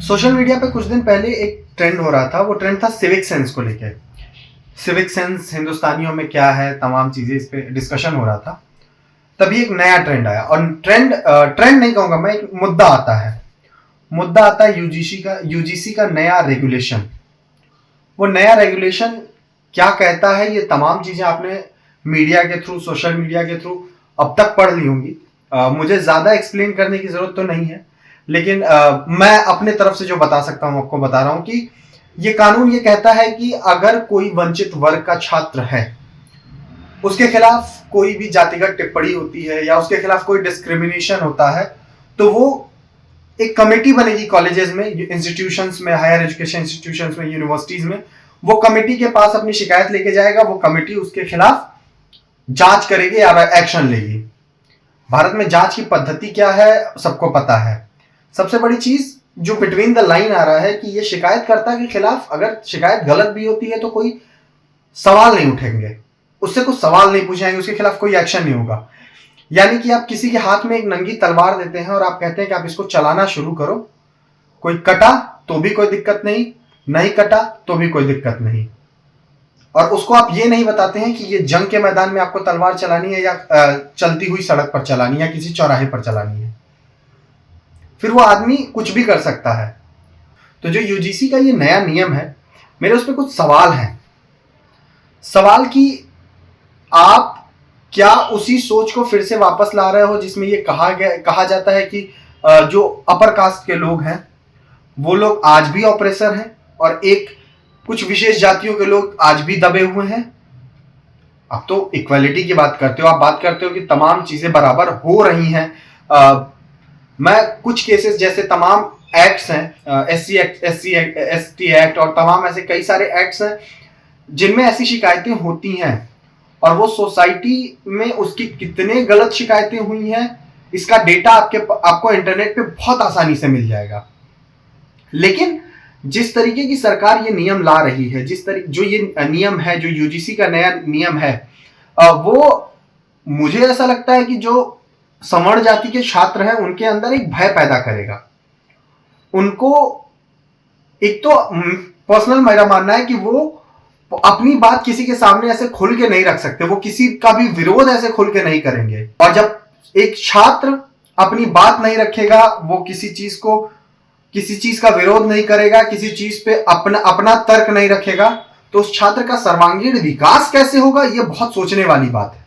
Social media पे कुछ दिन पहले एक ट्रेंड हो रहा था। वो ट्रेंड था सिविक सेंस को लेकर। सिविक सेंस हिंदुस्तानियों में क्या है, तमाम चीजें इस पे डिस्कशन हो रहा था। तभी एक नया ट्रेंड आया, और ट्रेंड नहीं कहूंगा मैं, एक मुद्दा आता है। मुद्दा आता है यूजीसी का नया रेगुलेशन। वो नया रेगुलेशन क्या कहता है, ये तमाम चीजें आपने मीडिया के थ्रू, सोशल मीडिया के थ्रू अब तक पढ़ ली होंगी। मुझे ज्यादा एक्सप्लेन करने की जरूरत तो नहीं है, लेकिन मैं अपने तरफ से जो बता सकता हूं आपको बता रहा हूं कि ये कानून ये कहता है कि अगर कोई वंचित वर्ग का छात्र है, उसके खिलाफ कोई भी जातिगत टिप्पणी होती है या उसके खिलाफ कोई डिस्क्रिमिनेशन होता है, तो वो एक कमेटी बनेगी कॉलेजेस में, इंस्टीट्यूशंस में, हायर एजुकेशन इंस्टीट्यूशंस में, यूनिवर्सिटीज में। वो कमेटी के पास अपनी शिकायत लेके जाएगा। वो कमेटी उसके खिलाफ जांच करेगी या एक्शन लेगी। भारत में जांच की पद्धति क्या है सबको पता है। सबसे बड़ी चीज जो बिटवीन द लाइन आ रहा है कि ये शिकायतकर्ता के खिलाफ अगर शिकायत गलत भी होती है तो कोई सवाल नहीं उठेंगे, उससे कुछ सवाल नहीं पूछे जाएंगे, उसके खिलाफ कोई एक्शन नहीं होगा। यानी कि आप किसी के हाथ में एक नंगी तलवार देते हैं और आप कहते हैं कि आप इसको चलाना शुरू करो। कोई कटा तो भी कोई दिक्कत नहीं, नहीं कटा तो भी कोई दिक्कत नहीं। और उसको आप ये नहीं बताते हैं कि ये जंग के मैदान में आपको तलवार चलानी है या चलती हुई सड़क पर चलानी है या किसी चौराहे पर चलानी है। फिर वो आदमी कुछ भी कर सकता है। तो जो यूजीसी का ये नया नियम है, मेरे उस पर कुछ सवाल हैं। सवाल कि आप क्या उसी सोच को फिर से वापस ला रहे हो जिसमें ये कहा जाता है कि जो अपर कास्ट के लोग हैं वो लोग आज भी ऑपरेसर हैं और एक कुछ विशेष जातियों के लोग आज भी दबे हुए हैं। अब तो इक्वालिटी की बात करते हो, आप बात करते हो कि तमाम चीजें बराबर हो रही हैं। मैं कुछ केसेस जैसे तमाम एक्ट्स हैं, SC एक्ट और तमाम ऐसे कई सारे एक्ट्स हैं जिनमें ऐसी शिकायतें होती हैं, और वो सोसाइटी में उसकी कितने गलत शिकायतें हुई हैं इसका डेटा आपको इंटरनेट पे बहुत आसानी से मिल जाएगा। लेकिन जिस तरीके की सरकार ये नियम ला रही है, जो ये नियम है, जो यूजीसी का नया नियम है, वो मुझे ऐसा लगता है कि जो सवर्ण जाति के छात्र हैं उनके अंदर एक भय पैदा करेगा। उनको एक तो पर्सनल मेरा मानना है कि वो अपनी बात किसी के सामने ऐसे खुल के नहीं रख सकते, वो किसी का भी विरोध ऐसे खुल के नहीं करेंगे। और जब एक छात्र अपनी बात नहीं रखेगा, वो किसी चीज का विरोध नहीं करेगा, किसी चीज पे अपना तर्क नहीं रखेगा, तो उस छात्र का सर्वांगीण विकास कैसे होगा, ये बहुत सोचने वाली बात है।